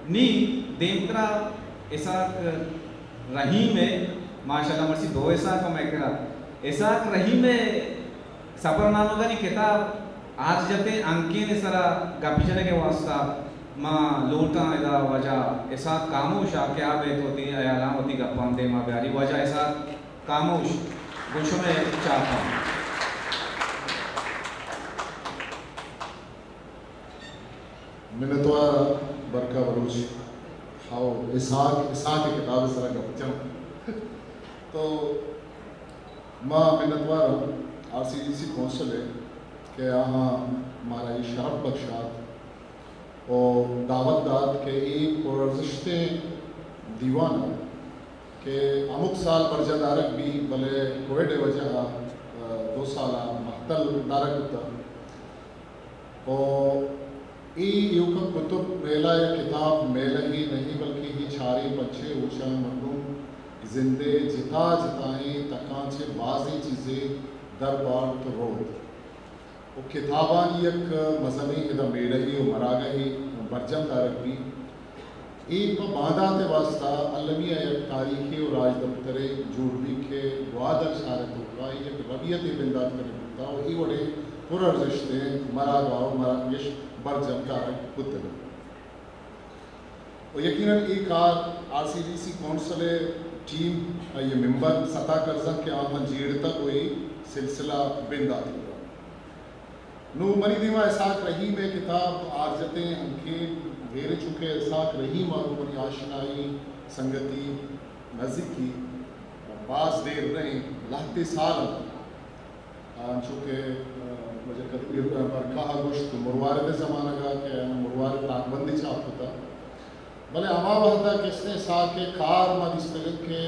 नी देंत्रा Isaac रही में माशाल्लाह मर्सी दो ऐसा का मैं करा इसाक रही में सफरनामा का नी किताब आज जते अंके ने सरा गपिचने के वास्ता माँ लोटा इदा वजह ऐसा खामोश आके आ बैठ होती है अयालाम होती गप्पां दे माँ प्यारी वजह ऐसा खामोश गोशों में चाहता हूँ। मिन्नतवार बरका बलूच हाओ इसाक की किताब सरा गपचम तो माँ मिन्नतवार RCDC कौंसल है कि यहाँ हमारा ये शरफ बख्शात और दावत दाद के एक पुरज़िश्ते दीवाना के अमुक साल बरजा दारक भी भले कोविड वजह 2 साल मख्तल दारक होता और यूका कुतुब मेला या किताब मेला ही नहीं बल्कि ही छारी बच्चे ऊँचा मखलूम जिंदे जिता जिताएँ तकांचे बाज़ी चीज़ें दरबार तो रोड वो किताबान यक मजनी इदा मेलही और मरागही बरजम तारक भी एक बादाते वास्ता अलमिया एक तारीखी और राज दफ्तरे जूड़वी के वादल शारत होगा एक रबियत बिंदात करे होता और ये बड़े पुरर्जिश्ते मरागाव मराकेश बरजम तारक पुत्र और यकीनन एक RCDC कौंसल टीम ये मेंबर सता करजन के आमन जीड़ तक हुई सिलसिला बिंदात होगा नो मरी दिमा इसाक रही में किताब आरजते अंके घेरे चुके इसाक रही मालूम आशनाई संगति नज़दीकी बास देर नहीं लाते साल चूँकि मुझे कहा गोश्त मुरवारद ज़माना का कि मुरवारद ताकबंदी छाप होता भले अमा वहदा किसने इसाक के कार मद इस तरह के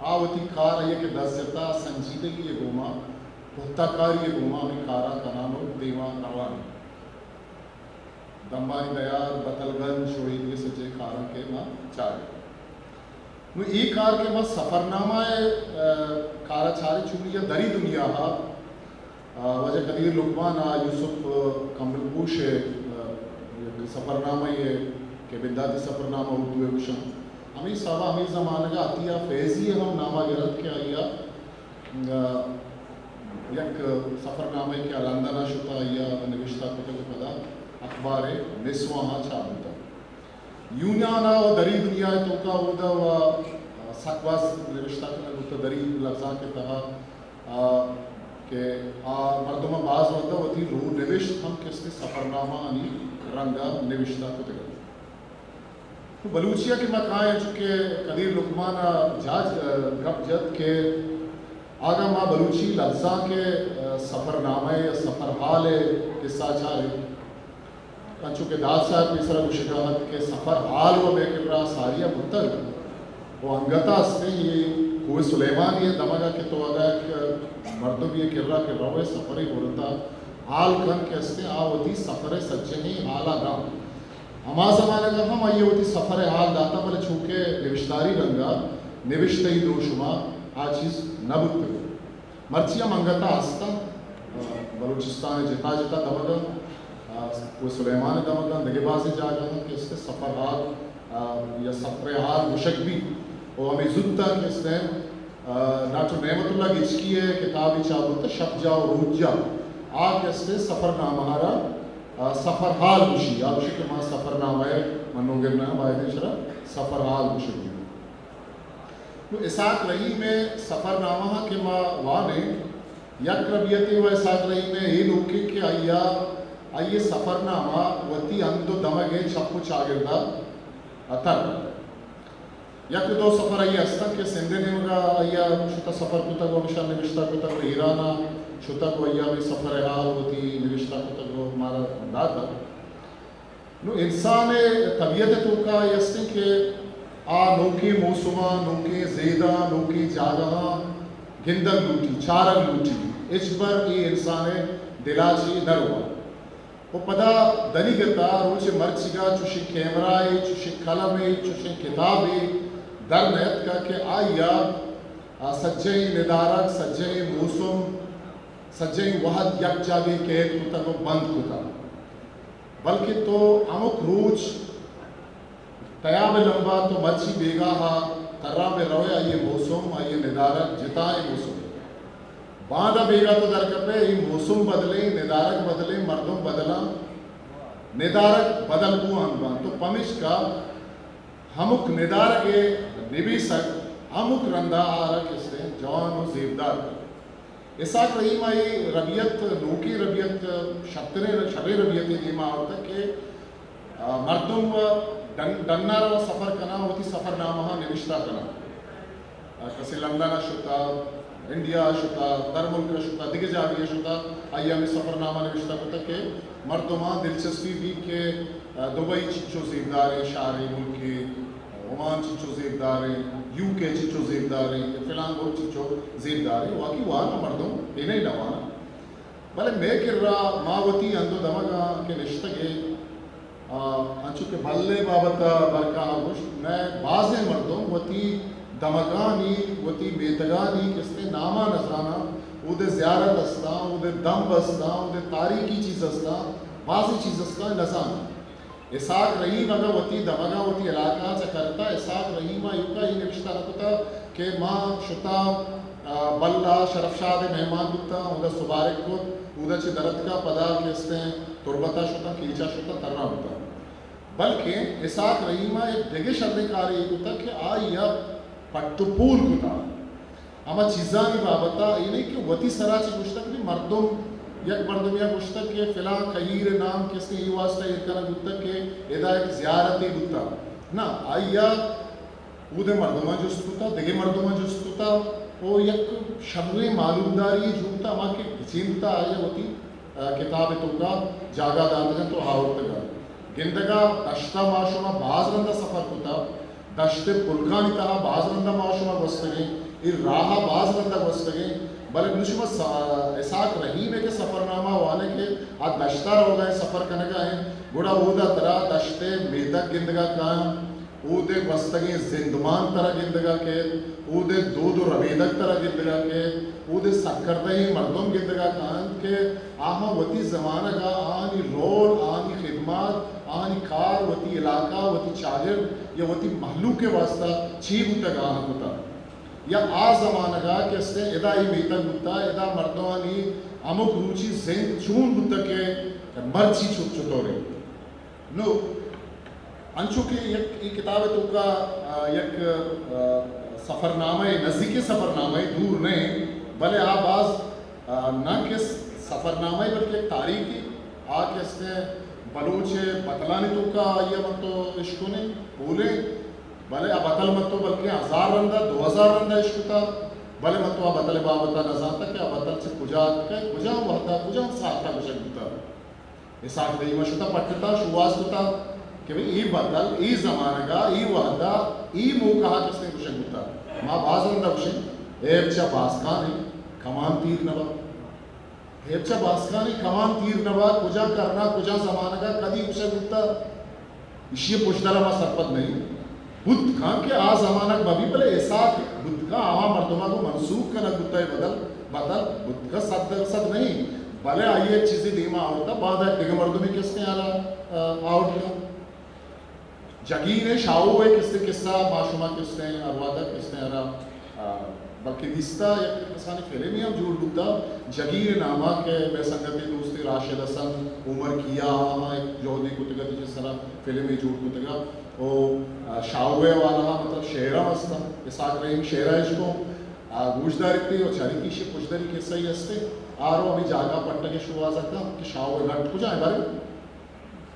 आवती कार ये के दस्जता संजीदगी ये गोमा पुख्ताकार ये गोमा में कारा कनानो देवा नवान दम्बानी दयार बतलगंज शोहिद ये सच्चे कारों के माँ चारे वो एक कार के माँ सफरनामा है कारा चारे चुनी या दरी दुनिया हा वजह कदीर लुकमान यूसुफ कमलपूश है सफरनामा ये के बिंदाती सफरनामा उर्दू है उषा हमें सवा हमें ज़माने का अतिया फैज़ी हम नामा गिरत के आया यक सफरनामे के अलंदना शुता या निविश्ता कुतुब पदा अखबार निस्वा हाँ चाबता यूनाना और दरी दुनिया तो का उदा व सकवास निविश्ता कुतुब दरी लफ्ज़ा के तहा के मर्दमा बाज होता वती रू निविश्त हम किसने सफरनामा अनी रंगा निविश्ता कुतुब तो बलूचिया के मकान चुके कदीर लुकमाना जाज गप जद के आगा माँ बलूची लफ्ज़ा के सफ़रनामे या सफ़र हाल किस्सा चाहे चूँकि दाद साहब इसरा गुशिकाहत के सफ़र हाल व बेकबरा सारिया मुत्तर वो अंगता से ये कोई सुलेमान ये दमगा के तो अगर मर्दों भी ये किर्रा के रवे सफ़र ही बोलता हाल कन कैसे आवती सफ़र सच्चे ही हाला ना हमारा ज़माने का हम आइए होती सफ़र हाल दाता बोले छूके निविश्तारी रंगा निविश्त ही दोषुमा आ चीज़ नबुत मर्चिया मंगता हस्ता बलूचिस्तान जिता जिता दमगा वो सुलेमान दमगा निगबाजी जागा कि इसके सफ़र हाल या सफ़र हाल मुशक भी और हमें जुत्ता कि इसने नाचो नेमतुल्लाह गिचकी है किताबी चाबुत शब जाओ रूज जाओ आ कि इसने सफ़र नामहारा सफ़र हाल मुशी या मुशी के माँ सफ़र नाम है मनोगिरना बायदे शरा सफ़र हाल मुशी तो इसाक रही में सफ़रनामा के माँ वाने यक रबियती व इसाक रही में ये लोके के आइया आइए सफ़रनामा वती अंदो दमगे छप्पु चागिरदा अतर यक दो सफ़र आइए अस्तक के सिंधे ने मगा आइया शुता सफ़र कुता को निशान निविश्ता कुता को ईराना शुता को आइया में सफ़र हाल होती निविश्ता कुता को हमारा दादा नो इंसान तबीयत तो का यस्ते के नौके मौसुमा नौके ज़ेदा नौके जागहा गिंदर लूटी चारग लूटी इचबर ये इंसान दिलाची नरवा वो पदा दनी गता रोचे मर्चिगा चुशी कैमरा चुशी कलम चुशी किताब दर नयत का के आया सज्जे निदारक सज्जे मौसम सज्जे वहद यक जागे कैद कुता को बंद कुता बल्कि तो अमुक रोज तया में लंबा तो मच्छी बेगा हा कर्रा में रोए आइए मौसम आइए निदारक जिताए मौसम बांधा बेगा तो दरकर पे ये मौसम बदले निदारक बदले मर्दम बदला निदारक बदल बुआन तो पमिश का हमुक निदारक निबीसक हमुक रंधा आरक इससे जवान और जेबदार इसाक रही माई रबियत लोकी रबियत शबे रबियत दीमा और तक के मर्दम डन्नार सफ़र कना होती सफ़रनामा निविष्टा कना कसे लंदन शुता इंडिया शुता दरमुल्क शुता दिग्जाविय शुता आइया में सफ़रनामा निविष्टा होता के मर्दमा दिलचस्पी भी के दुबई चिचो जेबदार शारे मुल्क ओमान चिचो जेबदार यूके चिचो जेबदार फिलहाल वो चिचो जेबदार वाकई वाना मर्दम इन्हें नवाना भले मैं किर रहा मावती अंदो दमगा के निश्तगे अंचु के बल्ले बाबत बरका आगुश मैं बाज़े मर्दों वती दमगानी वती बेतगानी किसने नामा नजराना उधे ज़ियारत अस्ता उधे दम बस्ता उधे तारीखी चीज़ अस्ता बाज़ी चीज़ अस्ता नजाना इसाक रहीम अगर वती दमगा वती इलाका से करता इसाक रहीमा युका ही निविष्टा रखता के माँ शुता बल्ला शरफशाद मेहमान दुता उधर सुबारिक को उधर चे दरद का पदा किसने तुरबता शुता कीचा शुता तरना होता बल्कि इसाक रहीमा एक दिगे शर्रिकारी होता कि आ या पट्टुपूल कुता अमा चीज़ानी बाबता ये नहीं कि वती सराची गुश्तक भी मर्दों यक मर्दों या गुश्तक के फिला खहीर नाम किसने ये वास्ता ये करना गुश्तक के इधर एक ज़ियारती गुत्ता ना आया उधर मर्दों जुस्त होता दिगे मर्दों जुस्त होता वो यक शर्रे मालूमदारी जुगता माँ के चिंता आया होती किताब तो का जागा दांतगा तो हावतगा गिंदगा दश्ता माशुमा बाज़रंदा सफ़र होता दश्ते पुलकानी तहा बाज़रंदा माशुमा वस्तगे इर राहा बाज़रंदा वस्तगे बले मुझे इसाक रहीम है के सफ़रनामा वाले के आज दश्ता हो गए सफ़र करने का है गुड़ा उदा तरह दश्ते मेदक गिंदगा का ऊदे वस्तगे जिंदमान तरह गिंदगा के ऊदे दो रवेदक तरह गिंदगा के ऊदे सक्करदही मर्दों गिंदगा कान के आहा वती ज़माना का आनी रोल आनी खिदमत आनी कार वती इलाका वती चागर या वती महलू के वास्ता चीब तक आहा होता या आ ज़माना का के से इदा ही बेतक होता इदा मर्दों आनी अमुक रुचि जिंद चून होता के मर्ची छुप छुटोरे नो अंशु की एक किताब है तो का एक सफ़रनामे नज़दीकी सफ़रनामे दूर नहीं भले आप आज न के सफ़रनामे बल्कि एक तारीखी आ के इसने बलूचे बतलाने तो का ये मत तो इश्क़ ने बोले भले अब बतल मत तो बल्कि 1000 रंदा 2000 रंदा इश्क़ था भले मत तो आप बतले बाबता नज़ाता क्या बतल से कुजा वहता कुजा साता कुछ होता इसाक दही मशुता पट्टा शुवास होता कि भाई ये बदल ये ज़माने का ये वादा ये मुँह कहा किसने कुछ होता माँ बाज़रंदा कुछ एबचा बास्कानी कमान तीर नवा एबचा बास्कानी कमान तीर नवा कुजा करना कुजा ज़माने का कदी कुछ होता इसी पुष्टारा माँ सरपत नहीं बुद्ध खां के आ ज़माना बभी पहले ऐसा बुद्ध का आवा मर्दमा को मंसूख करना गुत्ता है बदल बुद्ध का सद नहीं भले आइए चीज़ें धीमा आवड़ता बाद दिग मर्दों में किसने आ रहा आवड़ता जगी ने शाहू है किसने किस्सा माशुमा किसने अरवादा किसने अरा बल्कि दिस्ता एक किसानी फिल्म हम जोड़ दूता जगीर नामा के मैं संगति दोस्ती राशिद हसन उमर किया एक जोड़ी कुतगा जिस तरह फिल्म में जोड़ कुतगा वो शाहू वाला मतलब शेरा मस्ता इसाक रहीम शेरा इसको गुजदारी थी और चारी की पुजदारी किस्सा ही हंसते आरो अभी जागा पट्टा के शुरुआत आता कि शाहू घट कुछ आए बारे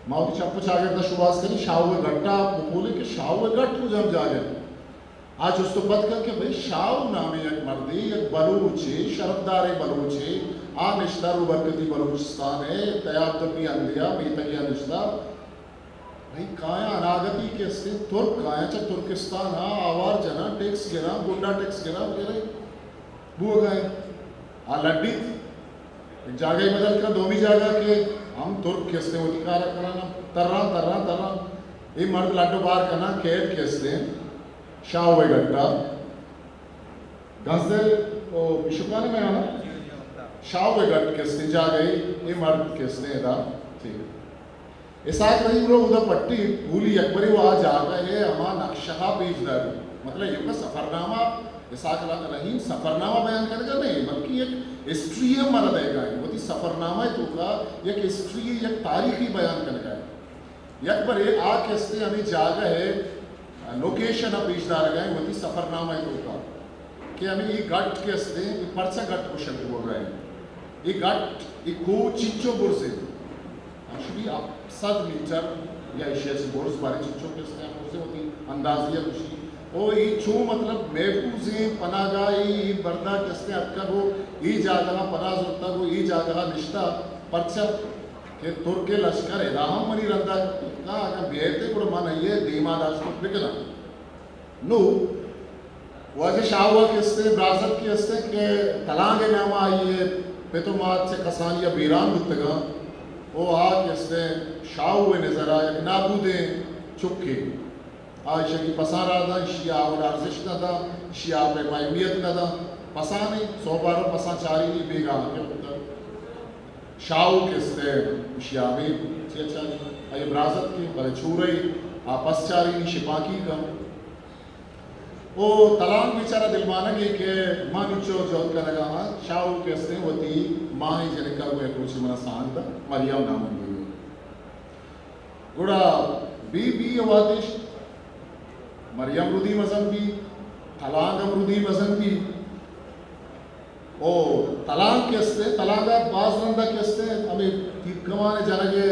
माँ की चप्पू चागर का शुरुआत करी शाहू घट्टा बोले कि शाहू घट कुछ हम जागे आज उस तो पद करके भाई शाहू नामे एक मर्दी एक बलूची शरफदार बलूची आ निश्ता रुबरकती बलूचिस्तान है तयाब तबी अंदिया मीतगिया निश्ता भाई काया अनागती के से तुर्क काया चा तुर्किस्तान हा आवार जना टैक्स गिरा गुंडा टैक्स गिरा गिरे बुआ गए आ लड्डी जागे बदल कर दोमी जागा के हम तुर्क किसने अधिकार कराना तरना ये मर्द लाडो बार करना कैद किसने शाह हुए गट्टा गजल ओ बिशुकाने में आना शाह हुए गट किसने जा गई ये मर्द किसने दा ठीक इसाक रहीम रो उदा पट्टी पूली अकबरी वो आ जागा है अमा नक्शा पेजदार मतलब ये का सफरनामा इसाक रहीम सफरनामा बयान करेगा नहीं बल्कि एक हिस्ट्री है मरा देगा वो थी सफरनामा तो का एक हिस्ट्री एक तारीखी बयान करेगा एक बार आ कैसे हमें जागा है लोकेशन अब पेजदार गए वो थी सफरनामा तो का कि हमें ये गट कैसे परचा गट क्वेश्चन हो गए ये गट ये को चिच्चो बुरसे actually आप 7 मीटर या एशिया से बोर्स बारे चिच्चों के स्टैम से होती अंदाजिया खुशी ओ ये छो मतलब महफूज़ पनागाई बर्दा किसने अक्कर हो ये जागह पनाज होता हो ये जागह निश्ता परचा के तुर्के लश्कर राहम मनी रंदा का अगर बेहते को माना ये दीमा दास को बिकना नो वाजे शाहवा किसने ब्राज़त की किसने के तलांगे नामा ये पेतुमात से कसानिया बीरान दुत्तगा वो आ किसने शाहवे नजर आया नाबूदे चुपके आयशा की पसारा था शिया और अर्जिश न था शिया पे मायमियत न था पसाने 100 बार पसा चारी नहीं बेगा के पुत्र शाहू किसने शिया में अच्छा ये ब्राज़त की बड़े छूरई आपस चारी नहीं शिपाकी का वो तलाक बेचारा दिलमाना के माँ नीचो जोत का लगा हाँ शाहू किसने होती माँ ही जनिका को एक कुछ मना सांत मरियम नाम हुई गुड़ा बी आवादिश मरियम रुदी मज़न भी तलाक रुदी मज़न भी ओ तलाक किसने तलाक बाज रंदा किसने हमें तीर्कमान जनगे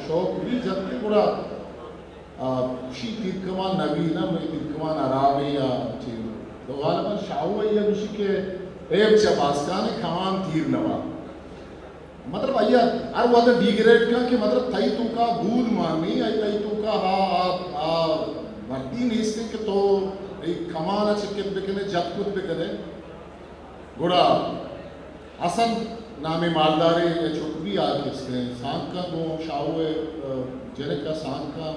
शौक भी जबकि गुड़ा शी तीर्कमान नबी ना मैं तीर्कमान अराबी या चीज़ तो गालबन शाहू या उसी के एक चबास्कान खान तीर नवा मतलब आया और वो तो डिग्रेड का कि मतलब तई तू का बूद मानी आई तई तू का हा भर्ती नहीं इसके कि तो एक कमाना चिकित बिकने जब कुछ बिकने गुड़ा असन नामे मालदारे ये छुटवी आ किसने सांग का वो शाहू जने का सांग का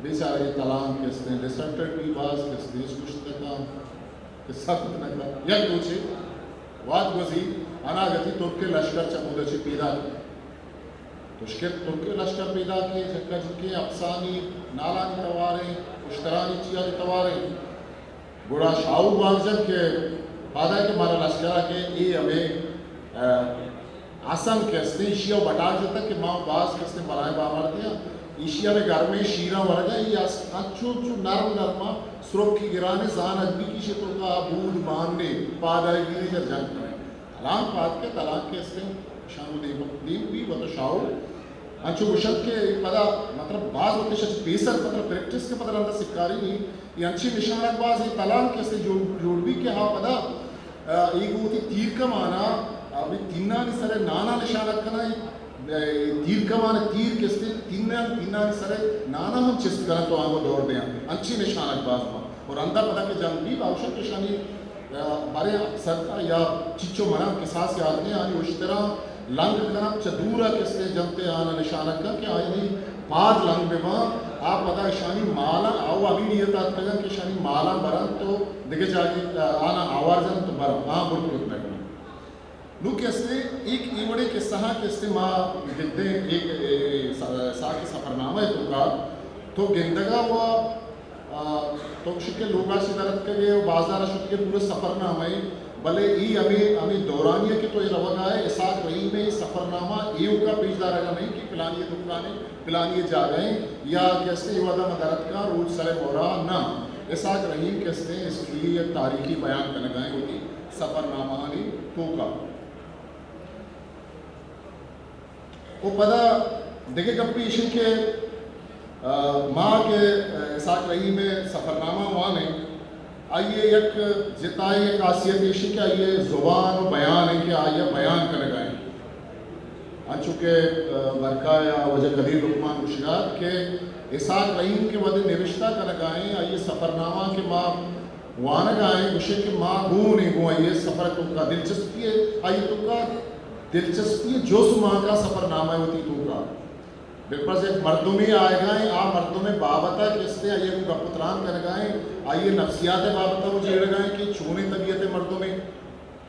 बेचारे तलाक किसने डिसर्टेड भी बाज किसने इस कुछ का किस्सा कुछ न का यह दूसरी वाद वजी अनागति तुर्के लश्कर चमुदची पैदा तुष्के तुर्के लश्कर पैदा किए झक्का झुके अफसानी नालानी तवारे उश्तरानी चियारी तवारे बुरा शाहू बागजन के बादा के मारा लश्करा के ये हमें आसन कैसे इशिया बटाक देता कि माँ बाज कैसे बनाए बामर दिया ईशिया में घर में शीरा वर्गा ये अच्छो अच्छो नरम नरमा स्रोक की गिराने जान अदबी की शेतों का बूद मानने पादागिरी जब जंग करें तलाक पाद के तलाक के इसमें शानु दीप भी वो तो शाहू अच्छो गुशत के पदा मतलब बाज होते शच बेसर मतलब प्रैक्टिस के पता रंदा सिक्कारी नहीं ये अच्छी निशानक बाज ये तलाक कैसे जोड़ भी के हाँ पदा एक होती तीर का माना अभी तीना नहीं सरे नाना निशानक का ना तीर कमान तीर किसने तीना सरे नाना हम चिस्त करें तो आगो दौड़ दें अच्छी निशानक बाज में और अंदा पता के जंग भी आवश्यक निशानी बारे सरका या चिच्चो मना किसास के आदमी आनी उस तरह लंग करा चदूरा किसने जमते आना निशानक का क्या आनी पाद लंग में आप पता शानी माला आओ अभी नहीं था तक कि शानी माला बरन तो दिखे जाके आना आवाज़न तो बरन हाँ बुर्द में नु कैसे एक इवड़े के सहा कैसे माँ गिद्दे एक साके सफरनामा है तो गिंदगा हुआ तो शिके लोगा से दरद के लिए बाजार शुद्ध के पूरे सफरनामा है भले ई अभी दौरानिया के तो ये रवगा है इसाक रही में सफरनामा ये का पेशदार है नहीं कि पिलानिए दुकाने पिलानिए जा गए या कैसे वादा मदरत का रोज सरे मोरा ना इसाक रहीम कैसे इसलिए एक तारीखी बयान कर लगाए होती सफरनामा ने तो का वो पता देखे कब पेशन के माँ के इसाक रही में सफरनामा हुआ ने आइए एक जिताई एक खासियत इशी के आइए ज़ुबान और बयान है कि आइए बयान कर लगाए चूँकि बरकाया वजह कदीर रुकमान मुशगात के इसाक रहीम के वजह निविश्ता कर लगाए आइए सफरनामा के माँ वान गाए उसे के माँ गू नहीं गो आइए सफ़र तो का दिलचस्पी है आइए तो का दिलचस्पी जो माँ का सफरनामा होती तो का बिल्कुल से मर्दों में आएगा आ मर्दों में बाबता किससे आइए को गपुत्रान कर गए आइए नफ्सियात बाबता वो जेड़ गए कि छूने तबीयत मर्दों में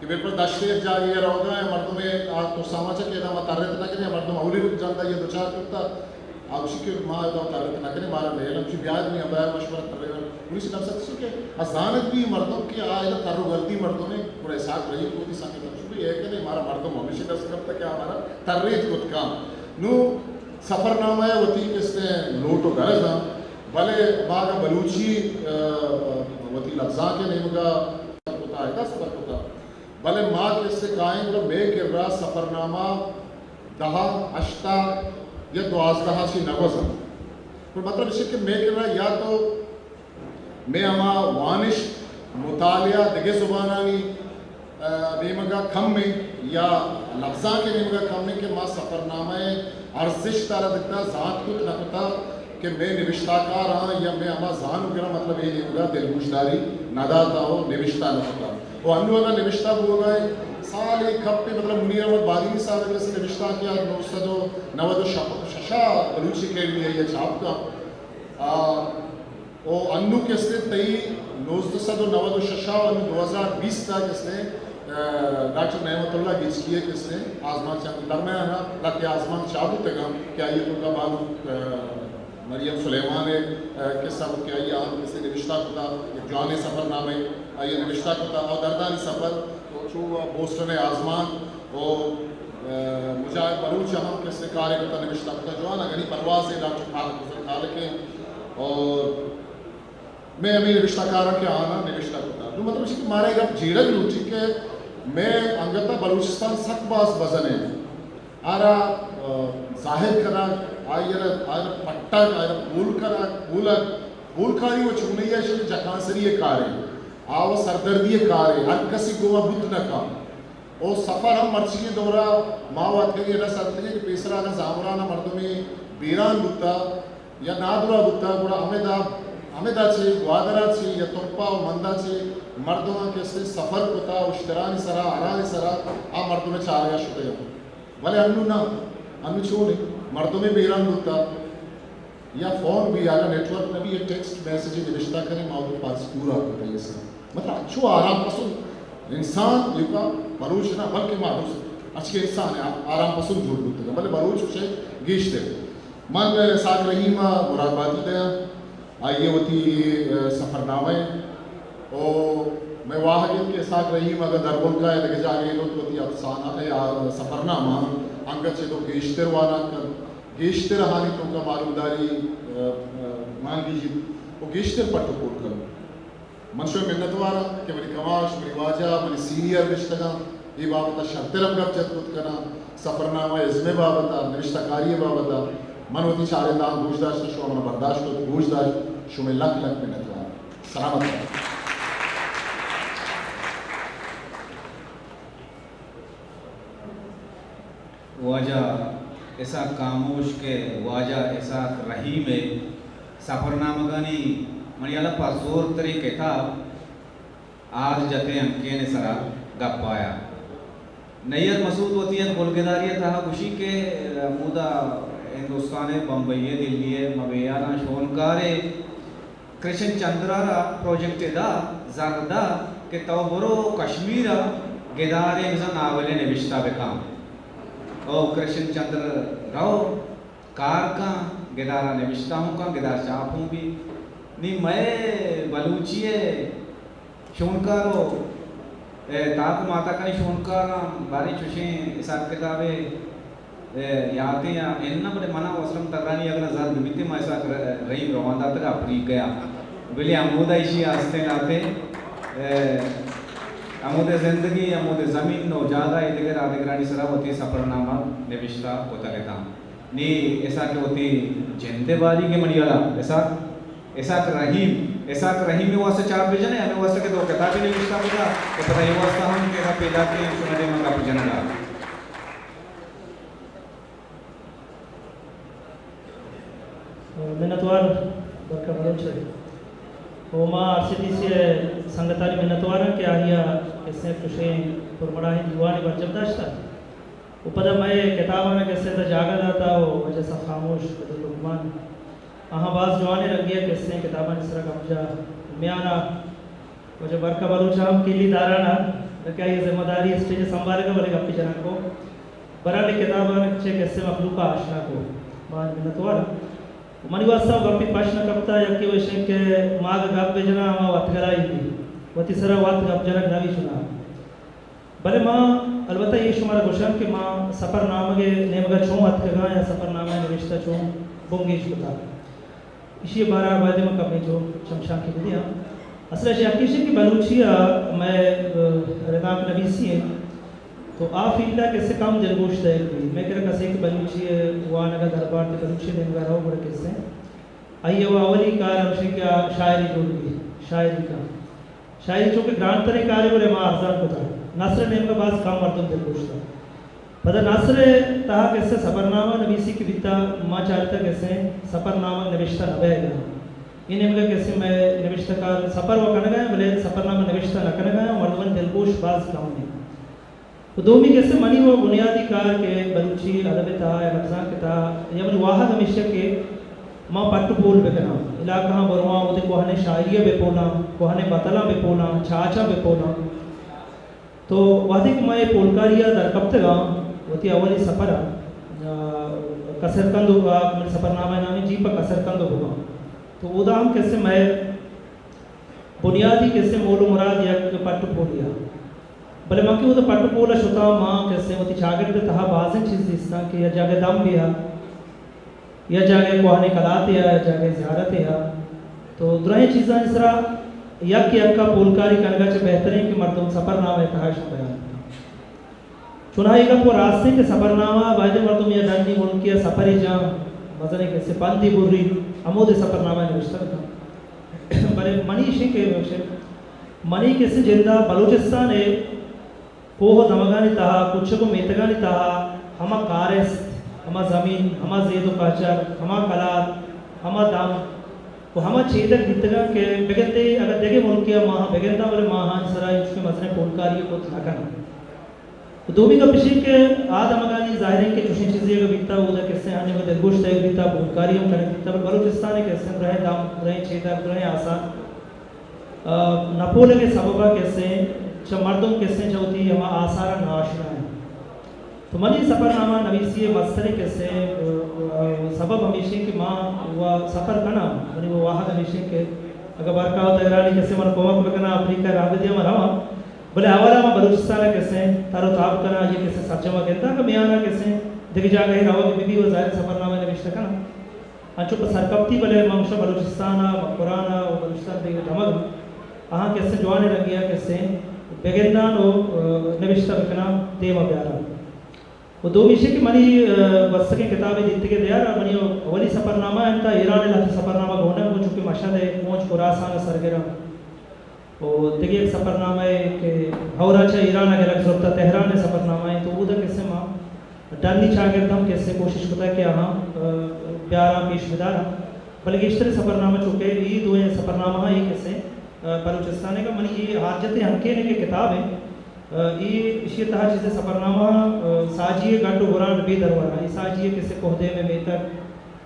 कि बिल्कुल दशे जाइए रहोगा मर्दों में तो समाचार के ना तारे तक मर्दों अवली रुक जाता ये दो चार कुत्ता अब शिके माँ तो तारीख ना करे मारा ले लम ब्याज में अबाय मशवरा कर रहे हैं पुलिस नफसत शिके अजानत भी मर्दों की आयला तारो गलती मर्दों ने पूरे साथ रही को भी संग तब ये कि हमारा मर्दों हमेशा दस करता क्या हमारा तर्रीत खुद काम नु सफरनामा है वती किसने लोटो गरज ना भले बागा बलूची वती लफ्जा के नहीं मगा होता है दस पर होता भले माँ किससे कायम मतलब मैं के रहा सफरनामा दहा अष्टा या 12 सी नवज़ पर मतलब इसे कि मैं कह रहा या तो मैं अमा वानिश मुतालिया दिगे ज़ुबानानी नेमगा कम में या लफ्ज़ा के नेमगा कम में कि माँ सफ़रनामा अर्जिश तारा दिखता ज़ात कुछ न पता कि मैं निविश्ताकार हाँ या मैं अमा जान वगैरह मतलब ये नेमगा दिलगुशदारी नदाता हो निविश्ता न पता वो अन्य वाला निविश्ता बोल रहा है साल एक कप पे मतलब मुनीर अहमद बादनी साहब ने से निविश्ता किया 990 शशा बलूची के लिए ये छाप का ओ अन्नू के से तई 990 शशा और 2020 तक इसने डॉक्टर नेमतुल्लाह गिचकिए किसने आजमान चाहते दरमियान ना लगे आजमान चाहू तक क्या ये तो का मालूम मरियम सुलेमान है किस्सा क्या ये आम किसी निविश्ता खुदा जाने सफ़र नाम है ये निविश्ता खुदा और दर्दानी सफ़र तो चू बोस्टन आजमान और मुजाहिद बलूच हम किसने कार्य करता निविश्ता खुदा जो आना गनी परवाज है डॉक्टर खाल के और मैं अभी निविश्ता कार के आना निविश्ता खुदा तो मतलब इसकी मारे जब जीरक लूटी के मैं अंगता बलूचिस्तान सकबास बजन है आरा जाहिर करा आयर पट्टा आयर पूल करा पूलकारी वो चुनिया शे जकांसरी कार है आव सरदर्दी कार है हर किसी गोवा बुद्ध न का ओ सफर हम मर्ची के दौरा मावत के ये रसत के पेसरा का जामरा ना मर्दों में बीरान बुद्धा या नादुरा बुद्धा बड़ा हमेदा छे ग्वादरा छे या तोप्पा और मंदा छे मर्दों के से सफर होता उश्तरानी सरा आरानी सरा आ मर्दों में चार या शुते भले अन्नू ना अन्नू छोड़े मर्दों में बेरान होता या फोन भी आगा नेटवर्क में भी ये टेक्स्ट मैसेज रिश्ता करें मौजूद पास पूरा होता है ये सब मतलब अच्छो आराम पसंद इंसान युवा बलूच ना बल्कि मारूस अच्छे इंसान है आराम पसंद जोड़ होता है मतलब बलूच उसे गीश दे मन साग रहीमा मुरादबादी दया आइए होती सफरनामे और मैं वाह के साथ रहीम अगर दरबुल का है जा रही तो होती अफसाना है सफरनामा अंगत से तो गेश्तर वाला कर गेश्तर हानि तो का मालूमदारी मान लीजिए वो गेश्तर पर तो कोट करो मनशो मिन्नत वाला कि मेरी कमाश मेरी वाजा मेरी सीनियर रिश्ता ये बाबत शर्तरम गप जत करना सफरनामा इसमें बाबत रिश्ताकारी बाबत मन होती चारे दान गोशदाश्त शो मन बर्दाश्त हो गोशदाश्त शो में लख मिन्नत वाला सलामत वाजा ऐसा खामोश के वाजा ऐसा रही में सफरनामगानी मणियाला पाजोर तरी किताब आज जते अंके ने सरा गप्पाया नैयत मसूद होती है गुलगदारी था खुशी के मुदा हिंदुस्तान बम्बई दिल्ली मवेयाना शोनकारे कृष्ण चंद्रारा प्रोजेक्ट दा जरदा के तवबरो कश्मीरा गेदारे नावले निविश्ता बेकाम ओ कृष्ण चंद्र राव कार का गेदारा निविश्ता हूँ का गेदार चाप हूँ भी नहीं मैं बलूचिए शोनकारो ताक माता का नहीं शोनकार बारी चुशे हिसाब किताबे याते या इन्ना बड़े मना वसलम तगरानी अगर ज़ात बिमिते मैं ऐसा रही रवांदा तक अपनी गया बिले अमूदा इसी आस्ते लाते अमूदे ज़िंदगी अमूदे ज़मीन नो ज़्यादा इधर आदिगरानी सरा होती सफरनामा निविश्ता होता रहता नी ऐसा के होती जिंदेबारी के मणियाला ऐसा रहीम में वास्ते चार बिजने हमें वास्ते के दो किताबें निविश्ता होता तो पता ये वास्ता हम के का पैदा के सुनने में का बिजना मिन्नतवार बरका बलोच ओमा आरसीटी से संगतारी मिन्नतवार के आहिया कैसे खुशे पुरमड़ा है दीवानी बरजबदाश्ता उपदा मैं किताब में कैसे तो जागा जाता हो वजह से खामोश बदल लुकमान अहाँ बाज जवाने रंगिया कैसे किताबा निसरा कब्जा म्याना वजह बरका बलोच हम किली दाराना क्या ये जिम्मेदारी स्टेज संभालेगा बोलेगा अपनी जन को बराली किताबा में कैसे मखलूक का आशना को बार मिनतवारा मनी वास्ता गप्पी प्रश्न कपता यक्की वशे के माग गप बेजना मा वतगलाई भी वतिसरा वात गप जनक नवी सुना भले माँ अलबत्ता ये शुमारा गोशन कि माँ सफ़र नामगे नेमगा छों अतकगा या सफ़र नामा निविष्टा छों बोंगेश बता इसी बारा बाद में कभी जो शमशान की विधियाँ असल यकीश की बलूचिया मैं रनाक नबी सी है तो आप इल्ला कैसे काम दिलगोश दे भी मैं कह कसे कि बलूची वानगा दरबार के बलूची नेमगा रहो बड़े किस्से आइए वो अवली कार हमसे क्या शायरी जोड़ भी शायरी चूँकि ग्रांड तरह कार्य बोले माँ अर्जान को था नासर नेम का बाज काम मर्दम दिल पूछता पता नासर तहा कैसे सफरनामा नबीसी की बिता माँ चाहता कैसे सफरनामा नविश्ता नबेगा इन नेम का कैसे मैं नविश्ता का सफर वो करने गया बोले सफरनामा नविश्ता न करने गया मर्दवन दिलगोश बाज काम नहीं तो दो में कैसे मनी वो बुनियादी कार के बलूची अदब था या लफ्ज़ां के था या मन वाहद हमेशा के माँ पट्टू बोल बेकना इलाका बरवा उदे कोहने शायरिया बेपोला कोहने बतला बेपोला चाचा बेपोला तो वादिक मैं पोलकारिया दर कब तक वती अवली सफरा कसर कंदो मेरे सफरनामा नामी जी पर कसर कंदो होगा तो उदाम कैसे मैं बुनियादी कैसे मोलो मुराद या पट्टू पोलिया भले माँ की वो तो पट्टू पोला शुता माँ कैसे वती चागर तहा बाज़ें चीज़ दिसना कि या जागे दम भी है या जागे कोहने कलाते या जागे ज़ियारत या तो दुराई चीज़ां इस तरह यक का पोलकारी कनगा च बेहतरीन कि मर्दों सफरनामा तहाश बयान चुनाई का वो रास्ते के सफरनामा वायदे मर्दों या डंडी मुल्किया सफरी जा मजने कैसे पांती बुर्री अमोद सफरनामा निविष्टा था बड़े मनीषी के मनी कैसे जिंदा बलूचिस्तान है पोह दमगानी तहा कुछ को मेतगानी तहा हमा कारेस हमा ज़मीन हमा ज़ेदो काचर हमा कलार हमा दाम वो हमा छेदक दितगा के बेगते अगर देखे मुल्किया माह बेगंदा वाले माहान सराय उसके मसले पोलकारियों को थकाना तो दोमी का पिछले के आदमगानी ज़ाहिर के चुशी चीज़ें का बीता उधर कैसे आने में दिलगोश तय बीता पोलकारियों का बीता बलूचिस्तान कैसे रहे दाम रहे छेदक रहे आसान नपोले के सबबा कैसे मर्दों कैसे चौथी हमा आसारा नाशना है तो मनी सफ़रनामा नवीसी मस्तरे कैसे सबब हमेशा कि माँ वह सफ़र करना मनी वो वाहद हमेशा के अगर बरका तैरानी कैसे मन कोमा को करना अफ्रीका रागदिया में रहा बोले आवारा में बलूचिस्तान कैसे तारो ताब करना ये कैसे सच्चा कहता कि मियाना कैसे देखी जा गई रवा की बीबी वो ज़ाहिर सफ़रनामा नविश्ता करना अंचो पर सरकप्ती बोले मंशा बलूचिस्तान कुरान और बलूचिस्तान देखे धमक अहाँ कैसे जवान रंगिया कैसे बेगेंदान और नविश्ता बकना देवा प्यारा वो दो विषय की मनी वस्त की किताबें दिखते के दिया मनी अवली सफ़रनामा अंता ईरान लग सफ़रनामा गोना वो चूँकि मशहद है पहुँच खुरासान सरगरा और देखिए एक सफ़रनामा है कि हौरा छा ईरान अगर लग सकता तेहरान सफ़रनामा है तो उधर कैसे माँ डालनी चाह हम कैसे कोशिश करता है कि हाँ प्यारा पेश विदारा बल्कि इस तरह सफ़रनामा चुके ये दो सफ़रनामा है ये कैसे बलूचिस्तान का मनी ये हाजत हंके ने के किताब है ये इसी तरह जैसे सफ़रनामा साजिए गाटो गुरान बे दरवाना ये साजिए कैसे कोहदे में बेहतर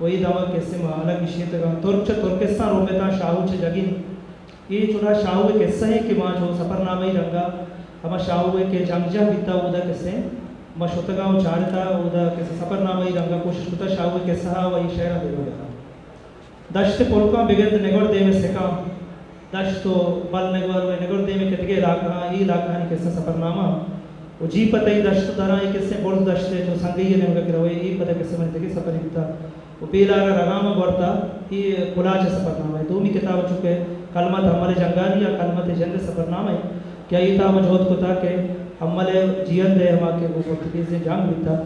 वही दवा कैसे अलग इसी तरह तुर्किस्तान रोमेता शाहू छ जगिन ये चुना शाहू कैसे है कि वहाँ जो सफ़रनामा ही रंगा हम शाहू के जंगजा बीता उदा कैसे मशुतगा चारता उदा कैसे सफ़रनामा ही रंगा कोशिश करता शाहू कैसा वही शहर देगा दश्त पोलका बिगड़ निगड़ दे में सेका दश तो बल नगर वे नगर दे में कितने इलाका ये इलाका है कैसे सफ़रनामा वो जी पता ही दश तो दरा ये कैसे बोल दश थे जो संगई ने उनका गिरवे ये पता कैसे मैंने देखी सफ़र इतना वो बेलारा रगामा बढ़ता ये पुलाच सफ़रनामा है दो भी किताब चुके कलमत हमारे जंगानी या कलमत जंग सफ़रनामा है क्या ये था मजहूद को था कि हमारे जीवन दे हमारे वो पुर्तगीज़ जंग बीता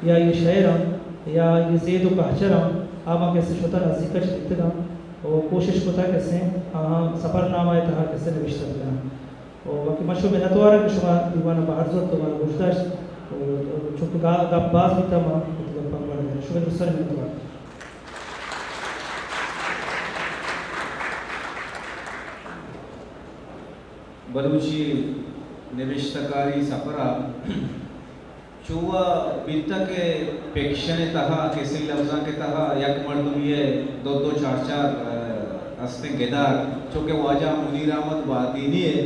या ये शहर या ये ज़ेदो का हचरा आमा कैसे शुता जिक्र इतना और कोशिश को था कैसे हाँ सफ़रनामा है तहा कैसे नविश्ता करना और बाकी मशहूर में नतवारा के शुमार दीवाना बाहर जो तो वाला गुफ्ताश और चुप बाज भी था माँ मतलब पंगड़ शुगर दूसरा में नतवारा बलूची नविश्तकारी सफ़रा चुवा बीता के पेक्षने तहा कैसे लफ्ज़ा के तहा यक मर्दम ये दो दो चार चार अस्ते गेदार चूँकि वाजा मुनीर अहमद बादीनी है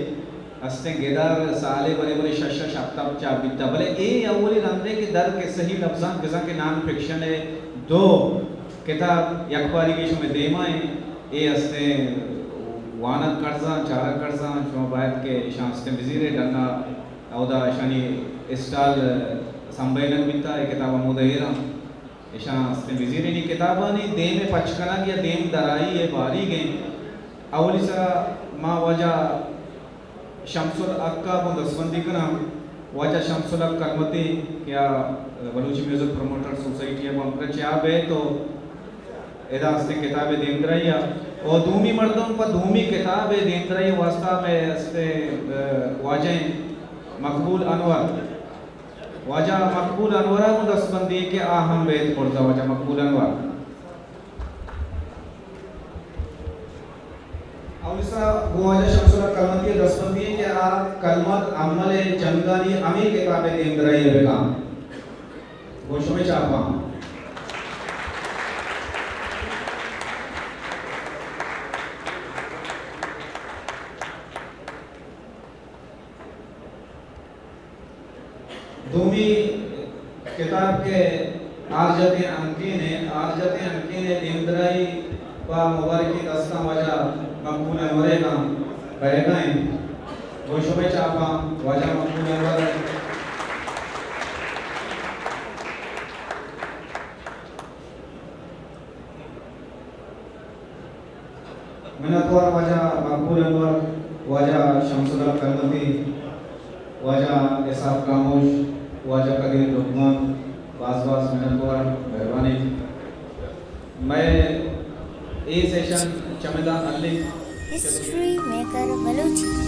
अस्ते गेदार साले बड़े बड़े शश शब्ताब चा बीता भले ए अवली रंदे के दर के सही लफ्ज़ा गज़ा के नाम पेक्षने दो किताब यकबारी के शुमे देमाए ए हस्ते वानत कर्जा चारक कर्जा शुमा बायत के शां हस्ते वजीरे डंगा औदा शानी स्टाल संबैलन बिता ए किताब मुदहिरा शां हस्ते वजीरे नी किताबानी दे में पचकना या देम दराई ए बारी गए अवली सरा मां वजा शमसुल अक्का मुदसबंदी कना वजा शमसुल अक्का कलमती क्या बलूची म्यूजिक प्रोमोटर सोसाइटी को अंकर चाब है तो एदा हस्ते किताबें देंद्राइया और दूमी मर्दों पर दूमी किताबें देंद्राइया वास्ता में हस्ते वाजें मकबूल अनवर वाजा मकबूल अनवरा को दसबंदी के आहम वेद पढ़ता वाजा मकबूल अनवर और इसका वाजा शमसुल कलमती दसबंदी के आ कलमत अमल जंगानी अमी किताबें देंद्राइया बेकाम वो शुमे चापा दूमी किताब के आरजते अंकीने देंद्राई व मुबारकी दस्ता वजा मकबूल अनवरे का बहगाएं वो शुमे चापा वजा मकबूल अनवर मिनतवार वजा मकबूल अनवर वजा शमसुल कलमती वजा इसाफ कामोश वजा कदीर लुकमान बास मिनतवार मेहरबानी मैं ए सेशन चमेदा अली हिस्ट्री मेकर बलूची